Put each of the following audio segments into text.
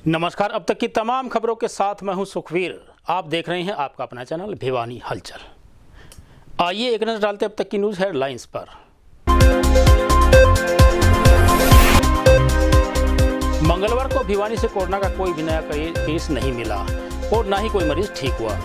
नमस्कार। अब तक की तमाम खबरों के साथ मैं हूं सुखवीर। आप देख रहे हैं आपका अपना चैनल भिवानी हलचल। आइए एक नजर डालते अब तक की न्यूज हेडलाइंस पर। मंगलवार को भिवानी से कोरोना का कोई भी नया केस नहीं मिला और ना ही कोई मरीज ठीक हुआ।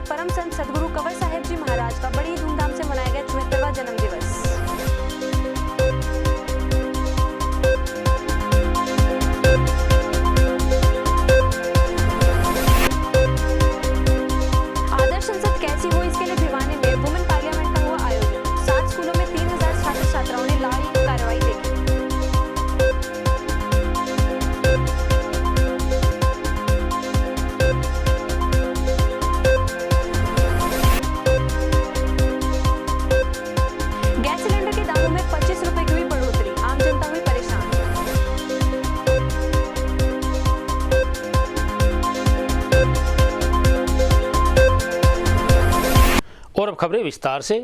परम संत सदगुरु कंवर साहिब जी महाराज का बड़ी धूमधाम से मनाया गया 74वां जन्म दिवस। आदर्श संसद कैसी हो, इसके लिए भिवानी में वुमेन पार्लियामेंट का हुआ आयोजन। 7 स्कूलों में 3000 छात्र छात्राओं ने लाई कार्रवाई देखी। और अब खबरें विस्तार से।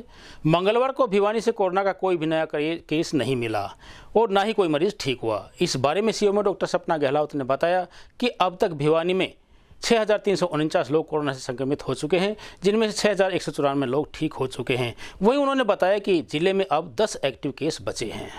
मंगलवार को भिवानी से कोरोना का कोई भी नया केस नहीं मिला और ना ही कोई मरीज ठीक हुआ। इस बारे में सीएमओ डॉक्टर सपना गहलोत ने बताया कि अब तक भिवानी में 6349 लोग कोरोना से संक्रमित हो चुके हैं, जिनमें से 6194 लोग ठीक हो चुके हैं। वहीं उन्होंने बताया कि जिले में अब 10 एक्टिव केस बचे हैं।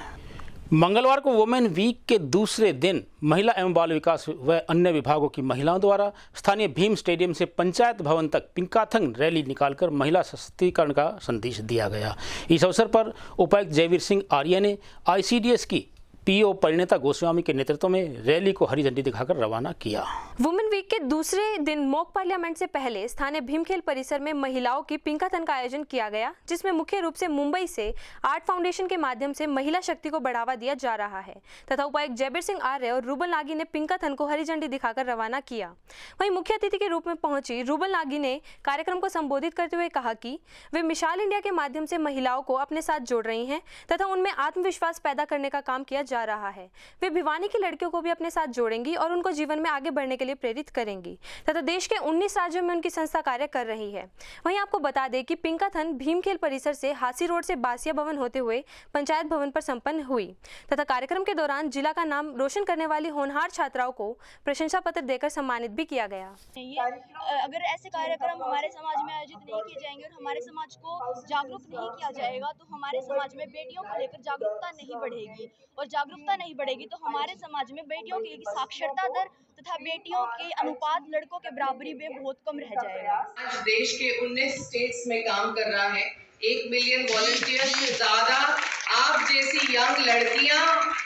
मंगलवार को वुमेन वीक के दूसरे दिन महिला एवं बाल विकास व अन्य विभागों की महिलाओं द्वारा स्थानीय भीम स्टेडियम से पंचायत भवन तक पिंकाथन रैली निकालकर महिला सशक्तिकरण का संदेश दिया गया। इस अवसर पर उपायुक्त जयवीर सिंह आर्य ने आईसीडीएस की पीओ परिणीता गोस्वामी के नेतृत्व में रैली को हरी झंडी दिखाकर रवाना किया। वुमेन वीक के दूसरे दिन मॉक पार्लियामेंट से पहले स्थानीय भीमखेल परिसर में महिलाओं की पिंकाथन का आयोजन किया गया, जिसमें मुख्य रूप से मुंबई से आर्ट फाउंडेशन के माध्यम से महिला शक्ति को बढ़ावा दिया जा रहा है तथा उपायुक्त जयवीर सिंह आर्य और रूबल नागी ने पिंकाथन को हरी झंडी दिखाकर रवाना किया। वहीं मुख्य अतिथि के रूप में पहुंची रूबल नागी ने कार्यक्रम को संबोधित करते हुए कहा कि वे मिसाल इंडिया के माध्यम से महिलाओं को अपने साथ जोड़ रही हैं तथा उनमें आत्मविश्वास पैदा करने का काम किया जा रहा है। वे भिवानी की लड़कियों को भी अपने साथ जोड़ेंगी और उनको जीवन में आगे बढ़ने के लिए प्रेरित करेंगी तथा देश के 19 राज्यों में उनकी संस्था कार्य कर रही है। वहीं आपको बता दें कि पिंकाथन भीमखेल परिसर से हासी रोड से बासिया भवन होते हुए पंचायत भवन पर संपन्न हुई तथा कार्यक्रम के दौरान जिला का नाम रोशन करने वाली होनहार छात्राओं को प्रशंसा पत्र देकर सम्मानित भी किया गया। अगर ऐसे कार्यक्रम हमारे समाज में आयोजित नहीं किए जाएंगे और हमारे समाज को जागरूक नहीं किया जाएगा तो हमारे समाज में बेटियों को लेकर जागरूकता नहीं बढ़ेगी और जागरूकता नहीं बढ़ेगी तो हमारे समाज में बेटियों की साक्षरता दर तथा बेटियों के अनुपात लड़कों के बराबरी में बहुत कम रह जाएगा। आज देश के 19 स्टेट्स में काम कर रहा है। 1 मिलियन वॉलंटियर्स से ज्यादा आप जैसी यंग लड़कियां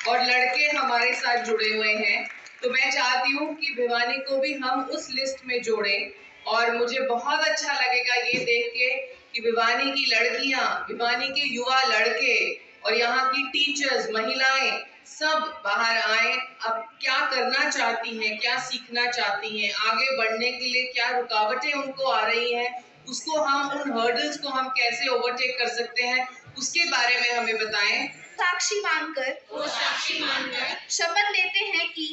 और लड़के हमारे साथ जुड़े हुए हैं, तो मैं चाहती हूँ कि भिवानी को भी हम उस लिस्ट में जोड़ें। और मुझे बहुत अच्छा लगेगा ये देख के कि भिवानी की लड़कियां, भिवानी के युवा लड़के और यहाँ की टीचर्स, महिलाएं सब बाहर आए। अब क्या करना चाहती हैं, क्या सीखना चाहती हैं, आगे बढ़ने के लिए क्या रुकावटें उनको आ रही हैं, उसको हम उन हर्डल्स को हम कैसे ओवरटेक कर सकते हैं, उसके बारे में हमें बताएं। साक्षी मानकर शपथ लेते हैं कि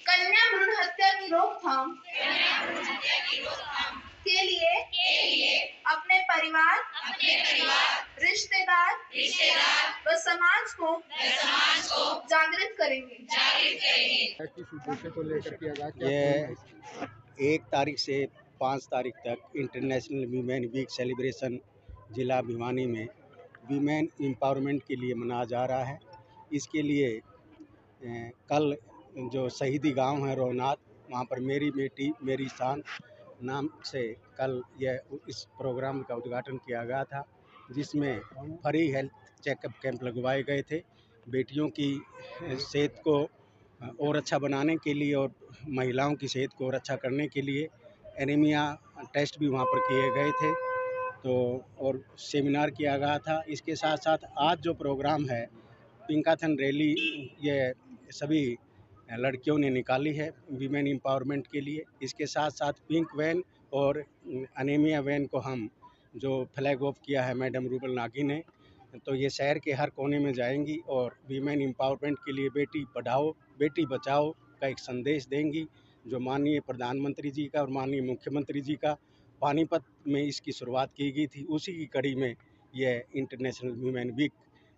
कन्या भ्रूण हत्या की रोकथाम के लिए अपने परिवार, रिश्तेदार व समाज को जागृत करेंगे। ये 1 तारीख से 5 तारीख तक इंटरनेशनल वीमेन वीक सेलिब्रेशन जिला भिवानी में वीमेन एम्पावरमेंट के लिए मनाया जा रहा है। इसके लिए कल जो शहीदी गांव है रोहनाथ, वहाँ पर मेरी बेटी मेरी शान नाम से कल इस प्रोग्राम का उद्घाटन किया गया था, जिसमें फ्री हेल्थ चेकअप कैंप लगवाए गए थे। बेटियों की सेहत को और अच्छा बनाने के लिए और महिलाओं की सेहत को और अच्छा करने के लिए एनीमिया टेस्ट भी वहाँ पर किए गए थे और सेमिनार किया गया था। इसके साथ साथ आज जो प्रोग्राम है पिंकाथन रैली, ये सभी लड़कियों ने निकाली है वीमेन एम्पावरमेंट के लिए। इसके साथ साथ पिंक वैन और अनीमिया वैन को हम जो फ्लैग ऑफ किया है मैडम रूबल नागी ने, तो ये शहर के हर कोने में जाएंगी और वीमेन एम्पावरमेंट के लिए बेटी पढ़ाओ बेटी बचाओ का एक संदेश देंगी, जो माननीय प्रधानमंत्री जी का और माननीय मुख्यमंत्री जी का पानीपत में इसकी शुरुआत की गई थी। उसी की कड़ी में यह इंटरनेशनल वीमेन वीक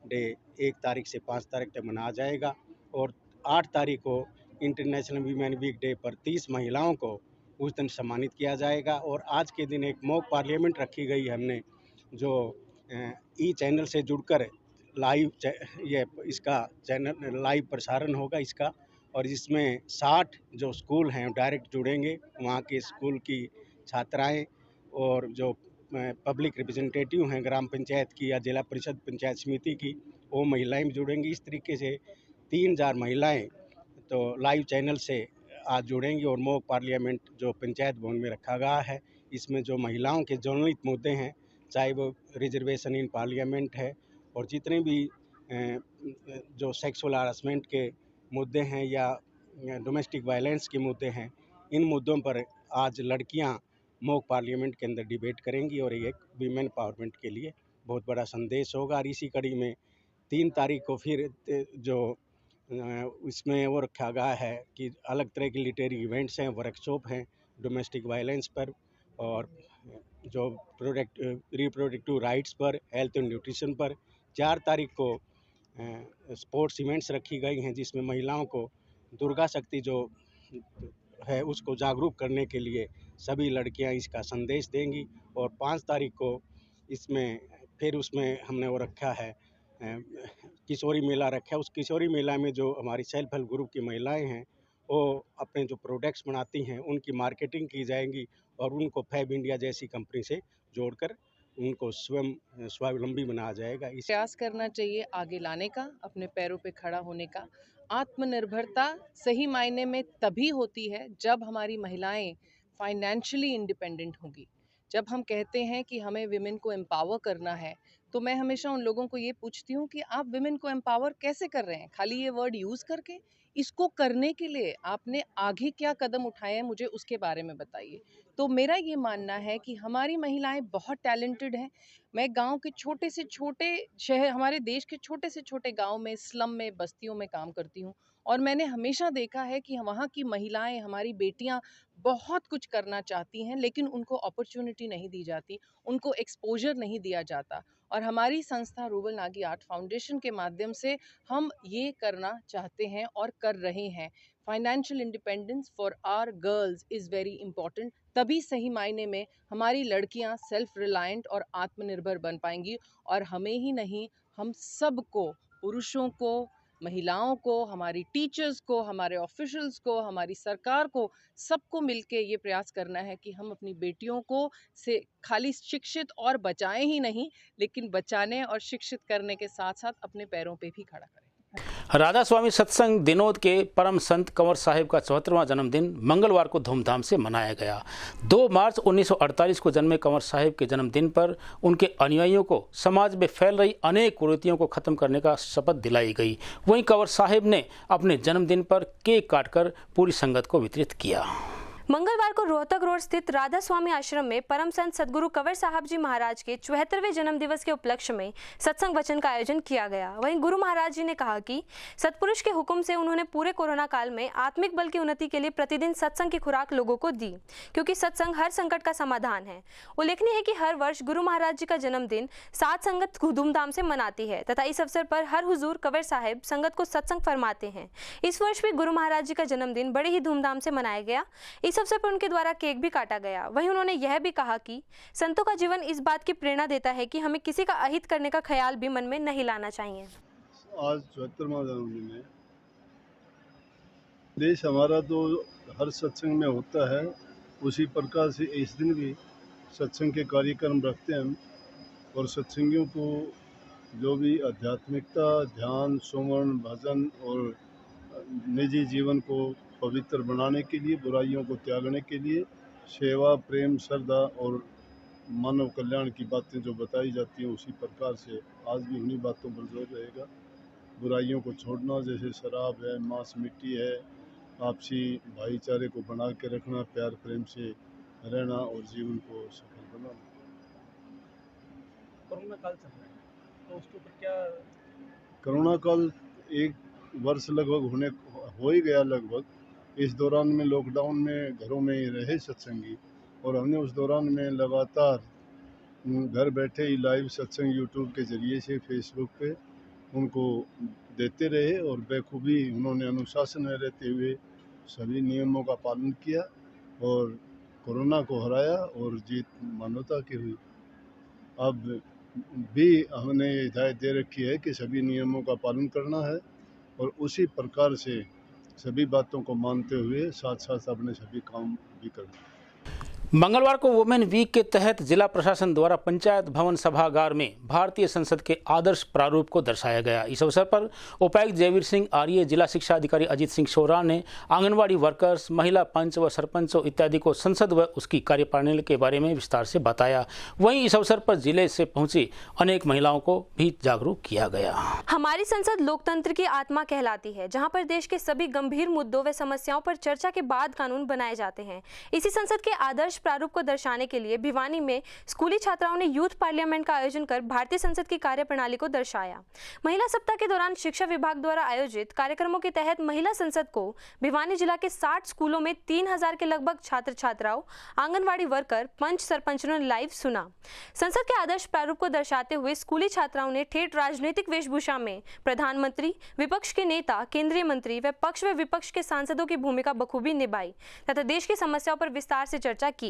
डे 1 तारीख से 5 तारीख तक मनाया जाएगा और 8 तारीख को इंटरनेशनल वीमेन वीक डे पर 30 महिलाओं को उस दिन सम्मानित किया जाएगा। और आज के दिन एक मॉक पार्लियामेंट रखी गई हमने, जो ई चैनल से जुड़कर लाइव ये इसका चैनल लाइव प्रसारण होगा इसका, और इसमें 60 जो स्कूल हैं डायरेक्ट जुड़ेंगे, वहाँ के स्कूल की छात्राएं और जो पब्लिक रिप्रेजेंटेटिव हैं ग्राम पंचायत की या जिला परिषद पंचायत समिति की, वो महिलाएं भी जुड़ेंगी। इस तरीके से 3000 महिलाएं तो लाइव चैनल से आज जुड़ेंगी और मॉक पार्लियामेंट जो पंचायत भवन में रखा गया है, इसमें जो महिलाओं के जनहित मुद्दे हैं, चाहे वो रिजर्वेशन इन पार्लियामेंट है और जितने भी जो सेक्सुअल हरासमेंट के मुद्दे हैं या डोमेस्टिक वायलेंस के मुद्दे हैं, इन मुद्दों पर आज लड़कियां मॉक पार्लियामेंट के अंदर डिबेट करेंगी और एक वीमेन एम्पावरमेंट के लिए बहुत बड़ा संदेश होगा। और इसी कड़ी में 3 तारीख को फिर जो इसमें वो रखा गया है कि अलग तरह के लिटरेरी इवेंट्स हैं, वर्कशॉप हैं डोमेस्टिक वायलेंस पर और जो रिप्रोडक्टिव राइट्स पर, हेल्थ एंड न्यूट्रिशन पर। 4 तारीख को स्पोर्ट्स इवेंट्स रखी गई हैं जिसमें महिलाओं को दुर्गा शक्ति जो है उसको जागरूक करने के लिए सभी लड़कियां इसका संदेश देंगी। और 5 तारीख को इसमें फिर उसमें हमने वो रखा है किशोरी मेला रखा है। उस किशोरी मेला में जो हमारी सेल्फ हेल्प ग्रुप की महिलाएं हैं वो अपने जो प्रोडक्ट्स बनाती हैं उनकी मार्केटिंग की जाएंगी और उनको फैब इंडिया जैसी कंपनी से जोड़कर उनको स्वयं स्वावलंबी बनाया जाएगा। इस प्रयास करना चाहिए आगे लाने का, अपने पैरों पे खड़ा होने का। आत्मनिर्भरता सही मायने में तभी होती है जब हमारी महिलाएं फाइनेंशियली इंडिपेंडेंट होंगी। जब हम कहते हैं कि हमें विमेन को एम्पावर करना है, तो मैं हमेशा उन लोगों को ये पूछती हूँ कि आप विमेन को एम्पावर कैसे कर रहे हैं? खाली ये वर्ड यूज़ करके? इसको करने के लिए आपने आगे क्या कदम उठाए हैं, मुझे उसके बारे में बताइए। तो मेरा ये मानना है कि हमारी महिलाएं बहुत टैलेंटेड हैं। मैं गांव के छोटे से छोटे शहर, हमारे देश के छोटे से छोटे गांव में, स्लम में, बस्तियों में काम करती हूँ और मैंने हमेशा देखा है कि वहाँ की महिलाएं, हमारी बेटियाँ बहुत कुछ करना चाहती हैं, लेकिन उनको अपॉर्चुनिटी नहीं दी जाती, उनको एक्सपोजर नहीं दिया जाता। और हमारी संस्था रूबल नागी आर्ट फाउंडेशन के माध्यम से हम ये करना चाहते हैं और कर रहे हैं। Financial independence for our girls is very important. तभी सही मायने में हमारी लड़कियां सेल्फ रिलायंट और आत्मनिर्भर बन पाएंगी और हमें ही नहीं, हम सबको, पुरुषों को, महिलाओं को, हमारी टीचर्स को, हमारे ऑफिशियल्स को, हमारी सरकार को, सबको मिलके ये प्रयास करना है कि हम अपनी बेटियों को से खाली शिक्षित और बचाएं ही नहीं, लेकिन बचाने और शिक्षित करने के साथ साथ अपने पैरों पे भी खड़ा करें। राधा स्वामी सत्संग दिनोद के परम संत कंवर साहिब का 74वां जन्मदिन मंगलवार को धूमधाम से मनाया गया। 2 मार्च 1948 को जन्मे कंवर साहिब के जन्मदिन पर उनके अनुयायियों को समाज में फैल रही अनेक कुरीतियों को खत्म करने का शपथ दिलाई गई। वहीं कंवर साहिब ने अपने जन्मदिन पर केक काटकर पूरी संगत को वितरित किया। मंगलवार को रोहतक रोड स्थित राधा स्वामी आश्रम में परम संत सदगुरु कंवर साहब जी महाराज के 74वें जन्म दिवस के उपलक्ष्य में सत्संग वचन का आयोजन किया गया। वहीं गुरु महाराज जी ने कहा कि सतपुरुष के हुक्म से उन्होंने पूरे कोरोना काल में आत्मिक बल की उन्नति के लिए प्रतिदिन सत्संग की खुराक लोगों को दी, क्योंकि सत्संग हर संकट का समाधान है। उल्लेखनीय है कि हर वर्ष गुरु महाराज जी का जन्मदिन सात संगत धूमधाम से मनाती है तथा इस अवसर पर हर हुजूर कंवर साहिब संगत को सत्संग फरमाते हैं। इस वर्ष भी गुरु महाराज जी का जन्मदिन बड़े ही धूमधाम से मनाया गया। इस अवसर पर उनके द्वारा केक भी काटा गया। वहीं उन्होंने यह भी कहा कि संतों का जीवन इस बात की प्रेरणा देता है कि हमें किसी का अहित करने का ख्याल भी मन में नहीं लाना चाहिए। आज 74वां जन्मदिन है। देश हमारा तो हर सत्संग में होता है, उसी प्रकार से इस दिन भी सत्संग के कार्यक्रम रखते हैं हम। और सत्संगियों को जो भी आध्यात्मिकता, ध्यान, सुमन, भजन और निजी जीवन को पवित्र बनाने के लिए, बुराइयों को त्यागने के लिए सेवा, प्रेम, श्रद्धा और मानव कल्याण की बातें जो बताई जाती हैं, उसी प्रकार से आज भी उन्हीं बातों पर जोर रहेगा। बुराइयों को छोड़ना, जैसे शराब है, मांस मिट्टी है, आपसी भाईचारे को बना के रखना, प्यार प्रेम से रहना और जीवन को सफल बनाना। कोरोना काल चल रहा है तो उसके ऊपर क्या? कोरोना काल 1 वर्ष लगभग हो ही गया लगभग। इस दौरान में लॉकडाउन में घरों में ही रहे सत्संगी, और हमने उस दौरान में लगातार घर बैठे ही लाइव सत्संग यूट्यूब के ज़रिए से फेसबुक पे उनको देते रहे, और बेखूबी उन्होंने अनुशासन में रहते हुए सभी नियमों का पालन किया और कोरोना को हराया और जीत मानवता की हुई। अब भी हमने ये हिदायत दे रखी है कि सभी नियमों का पालन करना है और उसी प्रकार से सभी बातों को मानते हुए साथ साथ अपने सभी काम भी करना। मंगलवार को वुमेन वीक के तहत जिला प्रशासन द्वारा पंचायत भवन सभागार में भारतीय संसद के आदर्श प्रारूप को दर्शाया गया। इस अवसर पर उपायुक्त जयवीर सिंह आर्य, जिला शिक्षा अधिकारी अजीत सिंह शोरा ने आंगनवाड़ी वर्कर्स, महिला पंच व सरपंचों इत्यादि को संसद व उसकी कार्यप्रणाली के बारे में विस्तार से बताया। वहीं इस अवसर पर जिले से पहुंची अनेक महिलाओं को भी जागरूक किया गया। हमारी संसद लोकतंत्र की आत्मा कहलाती है, जहाँ पर देश के सभी गंभीर मुद्दों व समस्याओं पर चर्चा के बाद कानून बनाए जाते हैं। इसी संसद के आदर्श प्रारूप को दर्शाने के लिए भिवानी में स्कूली छात्राओं ने यूथ पार्लियामेंट का आयोजन कर भारतीय संसद की कार्यप्रणाली को दर्शाया। महिला सप्ताह के दौरान शिक्षा विभाग द्वारा आयोजित कार्यक्रमों के तहत महिला संसद को भिवानी जिला के 60 स्कूलों में 3000 के लगभग छात्र छात्राओं, आंगनवाड़ी वर्कर, पंच सरपंचों ने लाइव सुना। संसद के आदर्श प्रारूप को दर्शाते हुए स्कूली छात्राओं ने ठेठ राजनीतिक वेशभूषा में प्रधानमंत्री, विपक्ष के नेता, केंद्रीय मंत्री व पक्ष व विपक्ष के सांसदों की भूमिका बखूबी निभाई तथा देश की समस्याओं पर विस्तार से चर्चा की।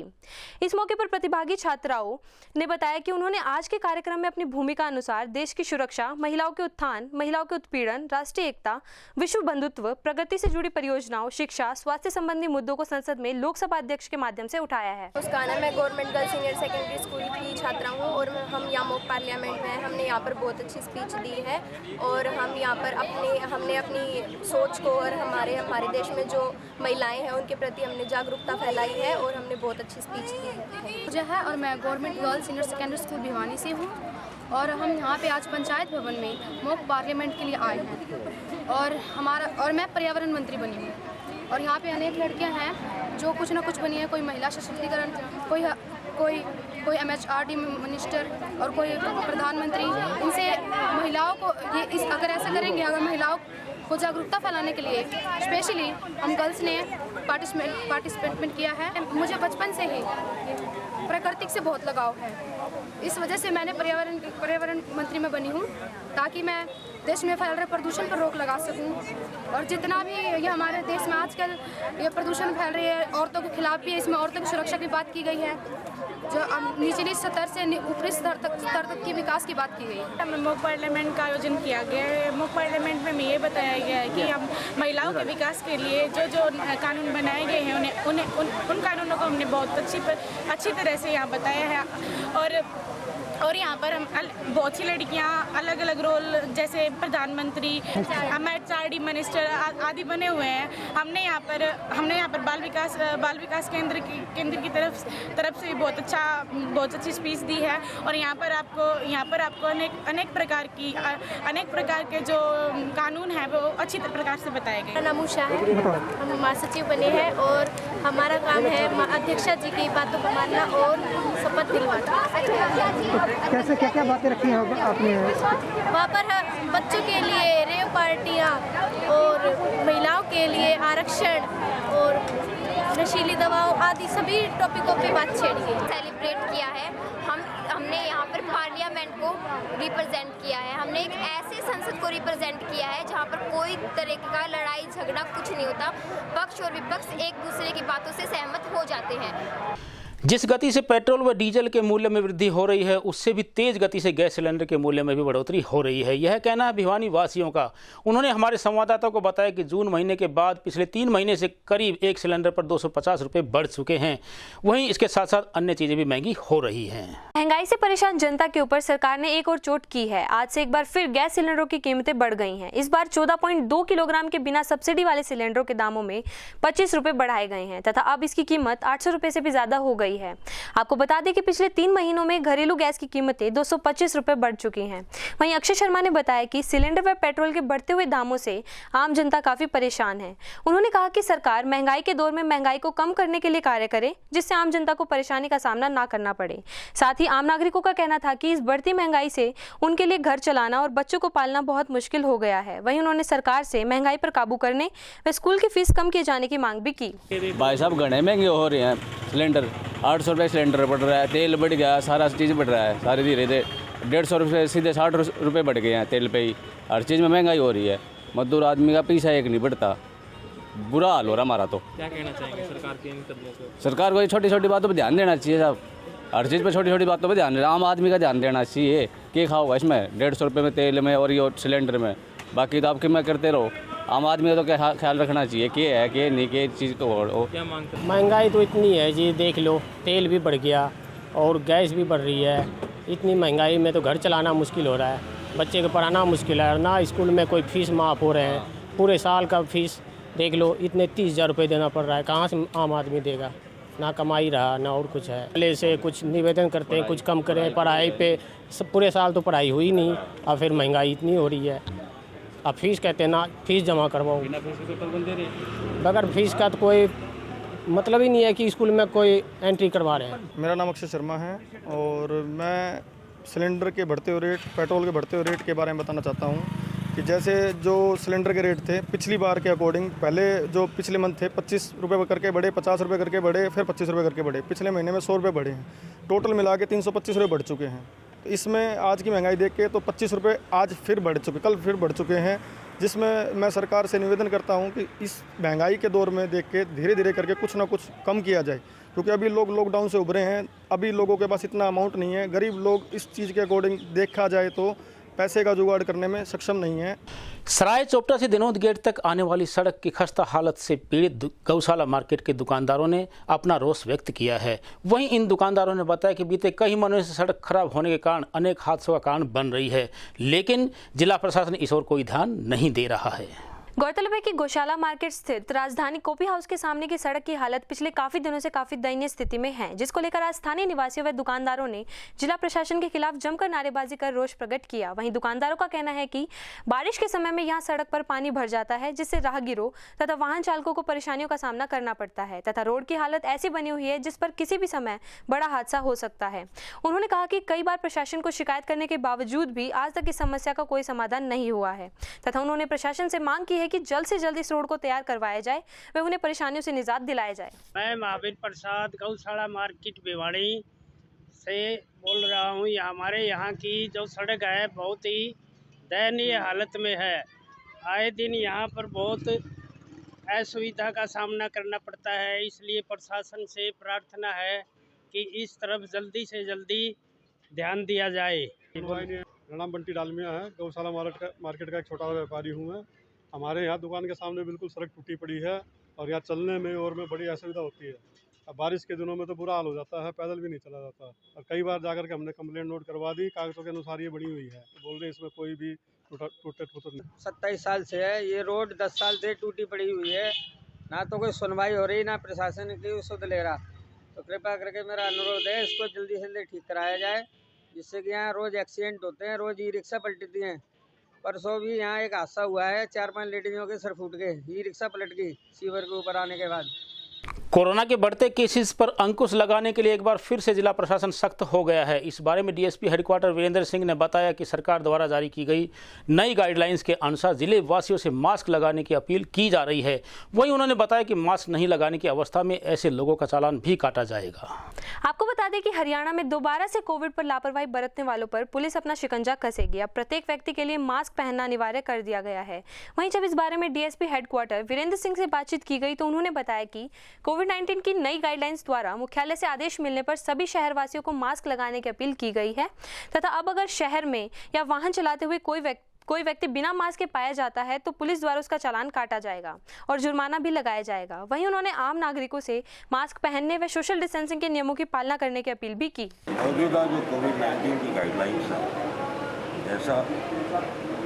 इस मौके पर प्रतिभागी छात्राओं ने बताया कि उन्होंने आज के कार्यक्रम में अपनी भूमिका अनुसार देश की सुरक्षा, महिलाओं के उत्थान, महिलाओं के उत्पीड़न, राष्ट्रीय एकता, विश्व बंधुत्व, प्रगति से जुड़ी परियोजनाओं, शिक्षा, स्वास्थ्य संबंधी मुद्दों को संसद में लोकसभा अध्यक्ष के माध्यम से उठाया है। उसका नाम मैं government girls senior secondary school की छात्रा हूँ और हम यहाँ मॉक पार्लियामेंट में हमने यहाँ पर बहुत अच्छी स्पीच दी है और हम यहाँ पर हमने अपनी सोच को और हमारे देश में जो महिलाएं हैं उनके प्रति हमने जागरूकता फैलाई है और हमने बहुत अच्छी स्पीच दी है। मुझे है और मैं government girls senior secondary school Bhiwani से हूँ और हम यहाँ पे आज पंचायत भवन में मॉक पार्लियामेंट के लिए आए हैं और मैं पर्यावरण मंत्री बनी हूँ और यहाँ पे अनेक लड़कियाँ हैं जो कुछ ना कुछ बनी है। कोई महिला सशक्तिकरण, कोई MHRD मिनिस्टर और कोई प्रधानमंत्री। इनसे महिलाओं को अगर ऐसा करेंगे, अगर महिलाओं को जागरूकता फैलाने के लिए स्पेशली हम गर्ल्स ने पार्टिसिपेट किया है। मुझे बचपन से ही प्रकृति से बहुत लगाव है, इस वजह से मैंने पर्यावरण मंत्री में बनी हूँ ताकि मैं देश में फैल रहे प्रदूषण पर रोक लगा सकूं। और जितना भी ये हमारे देश में आजकल ये प्रदूषण फैल रही है, औरतों के खिलाफ भी है, इसमें औरतों की सुरक्षा की बात की गई है, जो निचली स्तर से ऊपरी स्तर तक की विकास की बात की गई है। मॉक पार्लियामेंट का आयोजन किया गया है। मॉक पार्लियामेंट में ये बताया गया है कि हम महिलाओं के विकास के लिए जो कानून बनाए गए हैं उन कानूनों को हमने बहुत अच्छी तरह से यहाँ बताया है और यहाँ पर हम बहुत सी लड़कियाँ अलग अलग रोल जैसे प्रधानमंत्री, MHRD मिनिस्टर आदि बने हुए हैं। हमने यहाँ पर बाल विकास केंद्र की तरफ से बहुत अच्छी स्पीच दी है और यहाँ पर आपको अनेक प्रकार के जो कानून हैं वो अच्छी प्रकार से बताए गए। मेरा नाम उषा है, हम महासचिव बने हैं और हमारा काम है अध्यक्षा जी की बातों को मानना और शपथ दिलवाना। कैसे क्या बातें रखी हैं आपने? वहाँ पर बच्चों के लिए रेव पार्टियाँ और महिलाओं के लिए आरक्षण और नशीली दवाओं आदि सभी टॉपिकों पे बात छेड़ी गई। सेलिब्रेट किया है, हमने यहाँ पर पार्लियामेंट को रिप्रेजेंट किया है। हमने एक ऐसे संसद को रिप्रेजेंट किया है जहाँ पर कोई तरह का लड़ाई झगड़ा कुछ नहीं होता, पक्ष और विपक्ष एक दूसरे की बातों से सहमत हो जाते हैं। जिस गति से पेट्रोल व डीजल के मूल्य में वृद्धि हो रही है, उससे भी तेज गति से गैस सिलेंडर के मूल्य में भी बढ़ोतरी हो रही है। यह कहना है भिवानी वासियों का। उन्होंने हमारे संवाददाता को बताया कि जून महीने के बाद पिछले 3 महीने से करीब एक सिलेंडर पर 250 रुपये बढ़ चुके हैं। वहीं इसके साथ साथ अन्य चीज़ें भी महंगी हो रही हैं। महंगाई से परेशान जनता के ऊपर सरकार ने एक और चोट की है। आज से एक बार फिर गैस सिलेंडरों की कीमतें बढ़ गई हैं। इस बार 14.2 किलोग्राम के बिना सब्सिडी वाले सिलेंडरों के दामों में 25 रुपये बढ़ाए गए हैं तथा अब इसकी कीमत 800 रुपये से भी ज़्यादा हो गई है। रही है। आपको बता दें कि पिछले 3 महीनों में घरेलू गैस की कीमतें 225 रुपये बढ़ चुकी हैं। वहीं अक्षय शर्मा ने बताया कि सिलेंडर व पेट्रोल के बढ़ते हुए दामों से आम जनता काफी परेशान है। उन्होंने कहा कि सरकार महंगाई के दौर में महंगाई को कम करने के लिए कार्य करे, जिससे आम जनता को परेशानी का सामना ना करना पड़े। साथ ही आम नागरिकों का कहना था कि इस बढ़ती महंगाई से उनके लिए घर चलाना और बच्चों को पालना बहुत मुश्किल हो गया है। वहीं उन्होंने सरकार से महंगाई पर काबू करने व स्कूल की फीस कम किए जाने की मांग भी की। भाई साहब घने महंगे हो रहे हैं, सिलेंडर 800 रुपये सिलेंडर बढ़ रहा है, तेल बढ़ गया, सारा चीज़ बढ़ रहा है, सारे धीरे धीरे 150 रुपये सीधे 60 रुपये बढ़ गए हैं तेल पे ही। हर चीज़ में महंगाई हो रही है, मजदूर आदमी का पैसा एक नहीं बढ़ता, बुरा हाल हो रहा हमारा। तो क्या कहना चाहेंगे सरकार के इन कदमों को? सरकार को ये छोटी छोटी बातों पर ध्यान देना चाहिए साहब, हर चीज़ पर छोटी छोटी बातों पर ध्यान देना, आम आदमी का ध्यान देना चाहिए। क्या खाओगा इसमें 150 रुपये में तेल में और ये सिलेंडर में, बाकी तो आपके मैं करते रहो। आम आदमी का तो क्या ख्याल रखना चाहिए कि है कि नहीं कि चीज़ को हो। क्या मांग करते? महंगाई तो इतनी है जी, देख लो तेल भी बढ़ गया और गैस भी बढ़ रही है। इतनी महंगाई में तो घर चलाना मुश्किल हो रहा है, बच्चे को पढ़ाना मुश्किल है, ना स्कूल में कोई फीस माफ़ हो रहे हैं। पूरे साल का फीस देख लो, इतने 30,000 रुपये देना पड़ रहा है, कहाँ से आम आदमी देगा? ना कमाई रहा ना और कुछ है। पहले से कुछ निवेदन करते हैं कुछ कम करें, पढ़ाई पे सब पूरे साल तो पढ़ाई हुई नहीं, और फिर महंगाई इतनी हो रही है। अब फीस कहते हैं ना फीस जमा करवाओ, बगैर फीस का तो कोई मतलब ही नहीं है कि स्कूल में कोई एंट्री करवा रहे हैं। मेरा नाम अक्षय शर्मा है और मैं सिलेंडर के बढ़ते हुए रेट, पेट्रोल के बढ़ते हुए रेट के बारे में बताना चाहता हूँ कि जैसे जो सिलेंडर के रेट थे पिछली बार के अकॉर्डिंग, पहले जो पिछले मंथ थे 25 रुपये करके बढ़े, 50 रुपये करके बढ़े, फिर 25 रुपये करके बढ़े, पिछले महीने में 100 रुपये बढ़े हैं, टोटल मिला के 325 रुपये बढ़ चुके हैं। तो इसमें आज की महंगाई देख के तो 25 रुपये आज फिर बढ़ चुके, कल फिर बढ़ चुके हैं, जिसमें मैं सरकार से निवेदन करता हूं कि इस महंगाई के दौर में देख के धीरे धीरे करके कुछ ना कुछ कम किया जाए, क्योंकि अभी लोग लॉकडाउन से उभरे हैं, अभी लोगों के पास इतना अमाउंट नहीं है, गरीब लोग इस चीज़ के अकॉर्डिंग देखा जाए तो पैसे का जुगाड़ करने में सक्षम नहीं है। सराय चोपड़ा से दिनोद गेट तक आने वाली सड़क की खस्ता हालत से पीड़ित गौशाला मार्केट के दुकानदारों ने अपना रोष व्यक्त किया है। वहीं इन दुकानदारों ने बताया कि बीते कई महीनों से सड़क खराब होने के कारण अनेक हादसों का कारण बन रही है, लेकिन जिला प्रशासन इस ओर कोई ध्यान नहीं दे रहा है। गौरतलब है कि गौशाला मार्केट स्थित राजधानी कॉफी हाउस के सामने की सड़क की हालत पिछले काफी दिनों से काफी दयनीय स्थिति में है, जिसको लेकर आज स्थानीय निवासियों व दुकानदारों ने जिला प्रशासन के खिलाफ जमकर नारेबाजी कर रोष प्रकट किया। वहीं दुकानदारों का कहना है कि बारिश के समय में यहां सड़क पर पानी भर जाता है, जिससे राहगीरों तथा वाहन चालकों को परेशानियों का सामना करना पड़ता है तथा रोड की हालत ऐसी बनी हुई है जिस पर किसी भी समय बड़ा हादसा हो सकता है। उन्होंने कहा कि कई बार प्रशासन को शिकायत करने के बावजूद भी आज तक इस समस्या का कोई समाधान नहीं हुआ है तथा उन्होंने प्रशासन से मांग की है कि जल्द से जल्द इस रोड को तैयार करवाया जाए व उन्हें परेशानियों से निजात दिलाया जाए। मैं महावीर प्रसाद गौशाला मार्केट भिवाड़ी से बोल रहा हूँ। हमारे यहाँ की जो सड़क है बहुत ही दयनीय हालत में है। आए दिन यहाँ पर बहुत असुविधा का सामना करना पड़ता है, इसलिए प्रशासन से प्रार्थना है कि इस तरफ जल्दी से जल्दी ध्यान दिया जाए। मेरा नाम बंटी डालमिया है, गौशाला मार्केट का एक छोटा व्यापारी हूँ मैं। हमारे यहाँ दुकान के सामने बिल्कुल सड़क टूटी पड़ी है और यहाँ चलने में और में बड़ी असुविधा होती है। अब बारिश के दिनों में तो बुरा हाल हो जाता है, पैदल भी नहीं चला जाता। और कई बार जाकर के हमने कंप्लेंट नोट करवा दी, कागजों के अनुसार ये बनी हुई है, तो बोल रहे इसमें कोई भी टूटे नहीं। 27 साल से है ये रोड, 10 साल से टूटी पड़ी हुई है, ना तो कोई सुनवाई हो रही ना प्रशासन की सुध ले रहा। तो कृपया करके मेरा अनुरोध है इसको जल्दी से जल्दी ठीक कराया जाए, जिससे कि यहाँ रोज़ एक्सीडेंट होते हैं, रोज़ ई रिक्शा पलटती हैं। परसों भी यहाँ एक हादसा हुआ है, 4-5 लेडीजों के सर फूट गए, ई रिक्शा पलट गई सीवर के ऊपर आने के बाद। कोरोना के बढ़ते केसेस पर अंकुश लगाने के लिए एक बार फिर से जिला प्रशासन सख्त हो गया है। इस बारे में डीएसपी हेडक्वार्टर वीरेंद्र सिंह ने बताया कि सरकार द्वारा जारी की गई नई गाइडलाइंस के अनुसार जिले वासियों से मास्क लगाने की अपील की जा रही है। वहीं उन्होंने बताया कि मास्क नहीं लगाने की अवस्था में ऐसे लोगों का चालान भी काटा जाएगा। आपको बता दें कि हरियाणा में दोबारा से कोविड पर लापरवाही बरतने वालों पर पुलिस अपना शिकंजा कसेगी। अब प्रत्येक व्यक्ति के लिए मास्क पहनना अनिवार्य कर दिया गया है। वहीं जब इस बारे में डीएसपी हेडक्वार्टर वीरेंद्र सिंह से बातचीत की गई तो उन्होंने बताया कि कोविड-19 की नई गाइडलाइंस द्वारा मुख्यालय से आदेश मिलने पर सभी शहरवासियों को मास्क लगाने की अपील की गई है तथा अब अगर शहर में या वाहन चलाते हुए कोई व्यक्ति बिना मास्क के पाया जाता है तो पुलिस द्वारा उसका चालान काटा जाएगा और जुर्माना भी लगाया जाएगा। वहीं उन्होंने आम नागरिकों से मास्क पहनने व सोशल डिस्टेंसिंग के नियमों की पालना करने की अपील भी की। मौजूदा जो कोविड-19 की गाइडलाइंस है, जैसा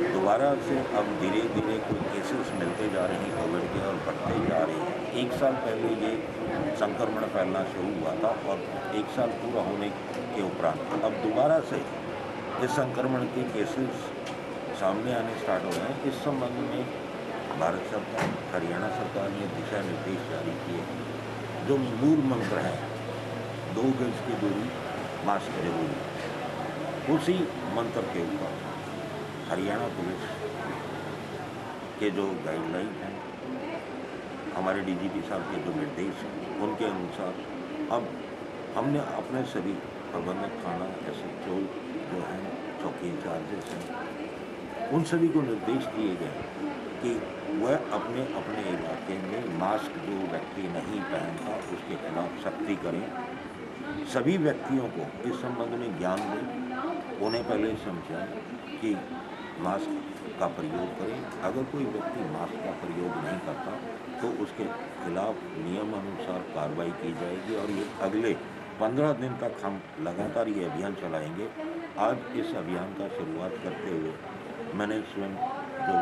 दोबारा से अब धीरे धीरे कुछ केसेस मिलते जा रहे हैं कोविड के और बढ़ते जा रहे हैं। 1 साल पहले ये संक्रमण फैलना शुरू हुआ था और 1 साल पूरा होने के उपरांत अब दोबारा से इस संक्रमण के केसेस सामने आने स्टार्ट हो रहे हैं। इस संबंध में भारत सरकार, हरियाणा सरकार ने दिशा निर्देश जारी किए हैं। जो मूल मंत्र है 2 गज की दूरी, मास्क जरूरी, उसी मंत्र के ऊपर हरियाणा पुलिस के जो गाइडलाइन हैं, हमारे डीजीपी साहब के जो निर्देश हैं, उनके अनुसार अब हमने अपने सभी प्रबंधक थाना SHO जो हैं, चौकी इंचार्जेस हैं, उन सभी को निर्देश दिए गए कि वह अपने अपने इलाके में मास्क जो व्यक्ति नहीं पहनता उसके खिलाफ सख्ती करें। सभी व्यक्तियों को इस संबंध में ज्ञान दें, उन्हें पहले समझाएं कि मास्क का प्रयोग करें। अगर कोई व्यक्ति मास्क का प्रयोग नहीं करता तो उसके खिलाफ नियम अनुसार कार्रवाई की जाएगी और ये अगले 15 दिन तक हम लगातार ये अभियान चलाएंगे। आज इस अभियान का शुरुआत करते हुए मैंने स्वयं जो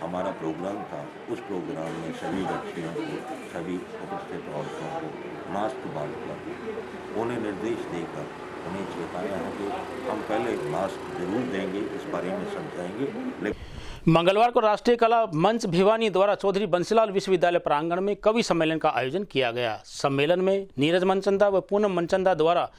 हमारा प्रोग्राम था उस प्रोग्राम में सभी बच्चियों को, सभी उपस्थित औरतों को मास्क बांटकर उन्हें निर्देश देकर उन्हें चेताया है कि हम पहले मास्क जरूर देंगे, इस बारे में समझाएंगे। मंगलवार को राष्ट्रीय कला मंच भिवानी द्वारा चौधरी बंसीलाल विश्वविद्यालय प्रांगण में कवि सम्मेलन का आयोजन किया गया। सम्मेलन में नीरज मनचंदा व पूनम मनचंदा द्वारा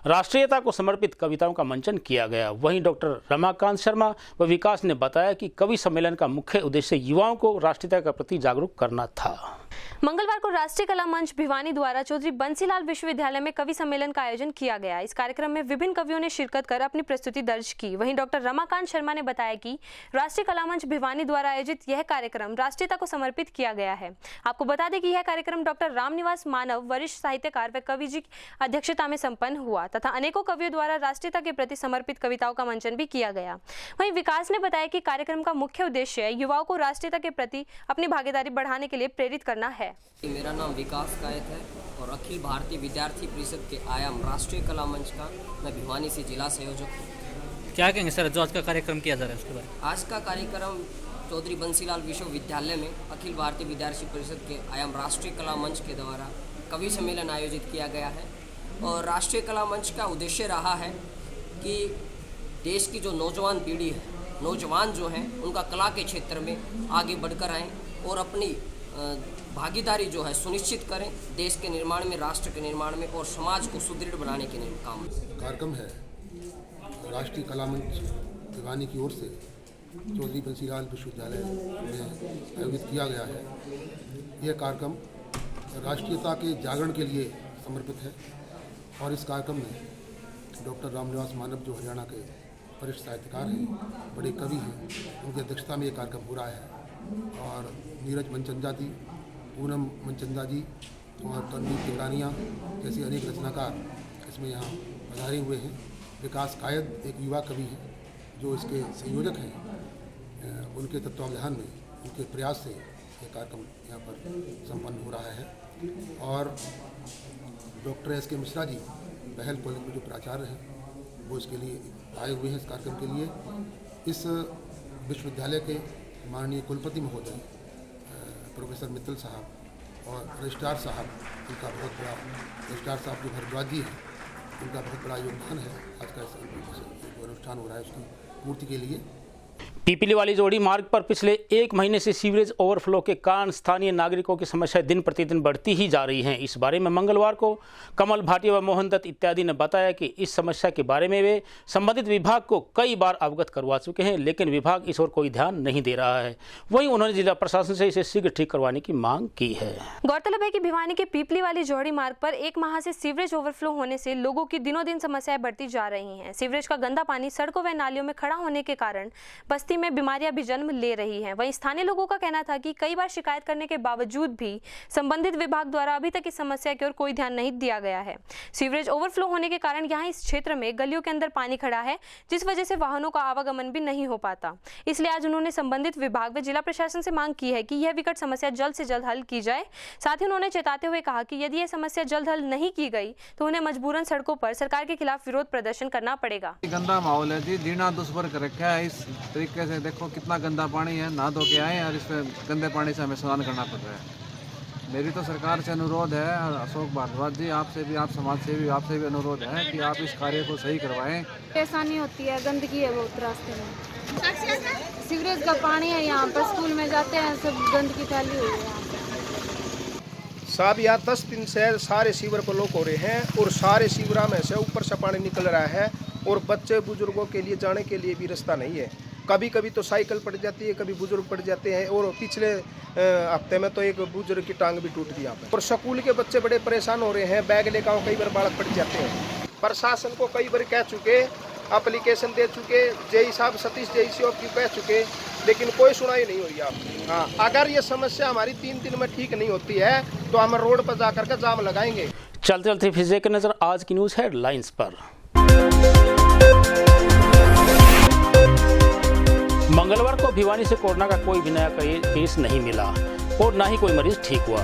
राष्ट्रीयता को समर्पित कविताओं का मंचन किया गया। वहीं डॉक्टर रमाकांत शर्मा व विकास ने बताया कि कवि सम्मेलन का मुख्य उद्देश्य युवाओं को राष्ट्रीयता के प्रति जागरूक करना था। मंगलवार को राष्ट्रीय कला मंच भिवानी द्वारा चौधरी बंसीलाल विश्वविद्यालय में कवि सम्मेलन का आयोजन किया गया। इस कार्यक्रम में विभिन्न कवियों ने शिरकत कर अपनी प्रस्तुति दर्ज की। वहीं डॉक्टर रमाकांत शर्मा ने बताया कि राष्ट्रीय कला मंच भिवानी द्वारा आयोजित यह कार्यक्रम राष्ट्रीयता को समर्पित किया गया है। आपको बता दें कि यह कार्यक्रम डॉक्टर रामनिवास मानव, वरिष्ठ साहित्यकार व कवि जी की अध्यक्षता में संपन्न हुआ तथा अनेकों कवियों द्वारा राष्ट्रीयता के प्रति समर्पित कविताओं का मंचन भी किया गया। वहीं विकास ने बताया कि कार्यक्रम का मुख्य उद्देश्य युवाओं को राष्ट्रीयता के प्रति अपनी भागीदारी बढ़ाने के लिए प्रेरित करना है। मेरा नाम विकास कायत है और अखिल भारतीय विद्यार्थी परिषद के आयाम राष्ट्रीय कला मंच का मैं भिवानी से जिला संयोजक हूँ। क्या कहेंगे सर, जो आज का कार्यक्रम किया जा रहा है उसके बारे में? आज का कार्यक्रम चौधरी बंसीलाल विश्वविद्यालय में अखिल भारतीय विद्यार्थी परिषद के आयाम राष्ट्रीय कला मंच के द्वारा कवि सम्मेलन आयोजित किया गया है। और राष्ट्रीय कला मंच का उद्देश्य रहा है कि देश की जो नौजवान पीढ़ी है, नौजवान जो हैं, उनका कला के क्षेत्र में आगे बढ़कर आएँ और अपनी भागीदारी जो है सुनिश्चित करें देश के निर्माण में, राष्ट्र के निर्माण में और समाज को सुदृढ़ बनाने के काम। कार्यक्रम है राष्ट्रीय कला मंच भिवानी की ओर से चौधरी बंसीलाल विश्वविद्यालय में आयोजित किया गया है। यह कार्यक्रम राष्ट्रीयता के जागरण के लिए समर्पित है और इस कार्यक्रम में डॉक्टर रामनिवास मानव जो हरियाणा के वरिष्ठ साहित्यकार हैं, बड़े कवि हैं, उनकी अध्यक्षता में ये कार्यक्रम हो रहा है। और नीरज मनचंदा जी, पूनम मनचंदा जी और तनवीर तिवानिया जैसे अनेक रचनाकार इसमें यहाँ पधारे हुए हैं। विकास कायद एक युवा कवि हैं जो इसके संयोजक हैं। उनके तत्वावधान में, उनके प्रयास से ये कार्यक्रम यहाँ पर संपन्न हो रहा है। और डॉक्टर SK मिश्रा जी पहल कॉलेज में जो प्राचार्य हैं वो इसके लिए आए हुए हैं इस कार्यक्रम के लिए। इस विश्वविद्यालय के माननीय कुलपति महोदय प्रोफेसर मित्तल साहब और रजिस्ट्रार साहब, उनका बहुत बड़ा, रजिस्ट्रार साहब जो भरद्वाज जी हैं, उनका बहुत बड़ा योगदान है आज का जो अनुष्ठान हो रहा है उसकी पूर्ति के लिए। पीपली वाली जोड़ी मार्ग पर पिछले 1 महीने से सीवरेज ओवरफ्लो के कारण स्थानीय नागरिकों की समस्याएं दिन प्रतिदिन बढ़ती ही जा रही हैं। इस बारे में मंगलवार को कमल भाटिया व मोहन दत्त इत्यादि ने बताया कि इस समस्या के बारे में वे संबंधित विभाग को कई बार अवगत करवा चुके हैं, लेकिन विभाग इस ओर कोई ध्यान नहीं दे रहा है। वहीं उन्होंने जिला प्रशासन से इसे शीघ्र ठीक करवाने की मांग की है। गौरतलब है कि भिवानी के पीपली वाली जोड़ी मार्ग पर 1 माह से सीवरेज ओवरफ्लो होने से लोगों की दिनों दिन समस्याएं बढ़ती जा रही हैं। सीवरेज का गंदा पानी सड़कों व नालियों में खड़ा होने के कारण बस्ती में बीमारियां भी जन्म ले रही हैं। वहीं स्थानीय लोगों का कहना था कि कई बार शिकायत करने के बावजूद भी संबंधित विभाग द्वारा अभी तक इस समस्या की ओर कोई ध्यान नहीं दिया गया है। सीवरेज ओवरफ्लो होने के कारण यहाँ इस क्षेत्र में गलियों के अंदर पानी खड़ा है, जिस वजह से वाहनों का आवागमन भी नहीं हो पाता। इसलिए आज उन्होंने संबंधित विभाग व जिला प्रशासन से मांग की है कि यह विकट समस्या जल्द से जल्द हल की जाए। साथ ही उन्होंने चेताते हुए कहा कि यदि यह समस्या जल्द हल नहीं की गई तो उन्हें मजबूरन सड़कों पर सरकार के खिलाफ विरोध प्रदर्शन करना पड़ेगा। गंदा माहौल है जी, जीना दुष्भर कर रखा है। इस तरीके से देखो कितना गंदा पानी है, नहा धो के आए और इसमें गंदे पानी से हमें स्नान करना पड़ रहा है। मेरी तो सरकार से अनुरोध है, अशोक भारद्वाज जी आपसे भी, आप समाज सेवी, आपसे भी अनुरोध है कि आप इस कार्य को सही करवाएं। परेशानी होती है, गंदगी है बहुत रास्ते में, सीवरेज का पानी है यहाँ पर, स्कूल में जाते हैं सब गंदगी फैली हुई है यहाँ पर। साहब यहाँ 10 दिन से सारे सीवर ब्लॉक हो रहे हैं और सारे सीवरा में से ऊपर से पानी निकल रहा है और बच्चे बुजुर्गों के लिए जाने के लिए भी रास्ता नहीं है। कभी कभी तो साइकिल पड़ जाती है, कभी बुजुर्ग पड़ जाते हैं और पिछले हफ्ते में तो एक बुजुर्ग की टांग भी टूट गई यहाँ पे। और स्कूल के बच्चे बड़े परेशान हो रहे हैं, बैग लेकर कई बार बालक पड़ जाते हैं। प्रशासन को कई बार कह चुके, एप्लीकेशन दे चुके, जेई साहब सतीश जेई सी की कह चुके, लेकिन कोई सुनाई नहीं हुई आप। हाँ, अगर ये समस्या हमारी 3 दिन में ठीक नहीं होती है तो हम रोड पर जा करके जाम लगाएंगे। चलते चलते फिर से नजर आज की न्यूज हेडलाइंस पर। मंगलवार को भिवानी से कोरोना का कोई भी नया केस नहीं मिला और ना ही कोई मरीज ठीक हुआ।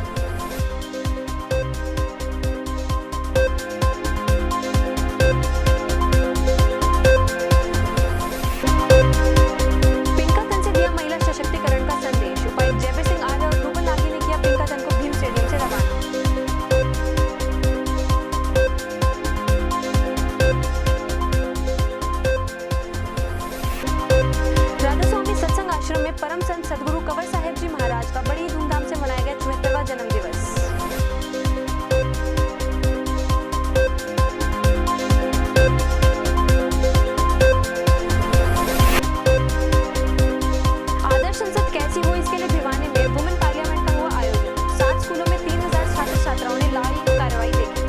पिंकातन से दिया महिला सशक्तिकरण का संदेश। उपायुक्त जयवीर सिंह आर्य और रूबल नागी ने किया पिंकातन को भीम स्टेडियम से रवाना। आश्रम में परम संत सदगुरु कंवर साहिब जी महाराज का बड़ी धूमधाम से मनाया गया 74वां जन्म दिवस। आदर्श संसद कैसी हो, इसके लिए भिवानी में वुमेन पार्लियामेंट का हुआ आयोजन। 7 स्कूलों में 3000 छात्र छात्राओं ने लाई कार्रवाई देखी।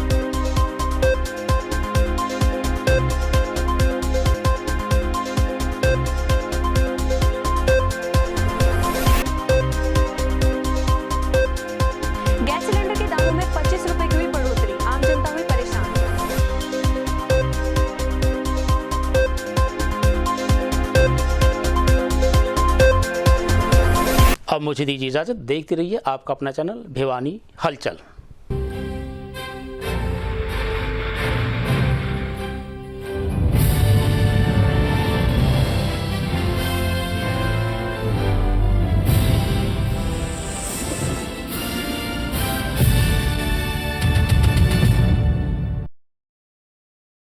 अब मुझे दीजिए इजाजत। देखते रहिए आपका अपना चैनल भिवानी हलचल।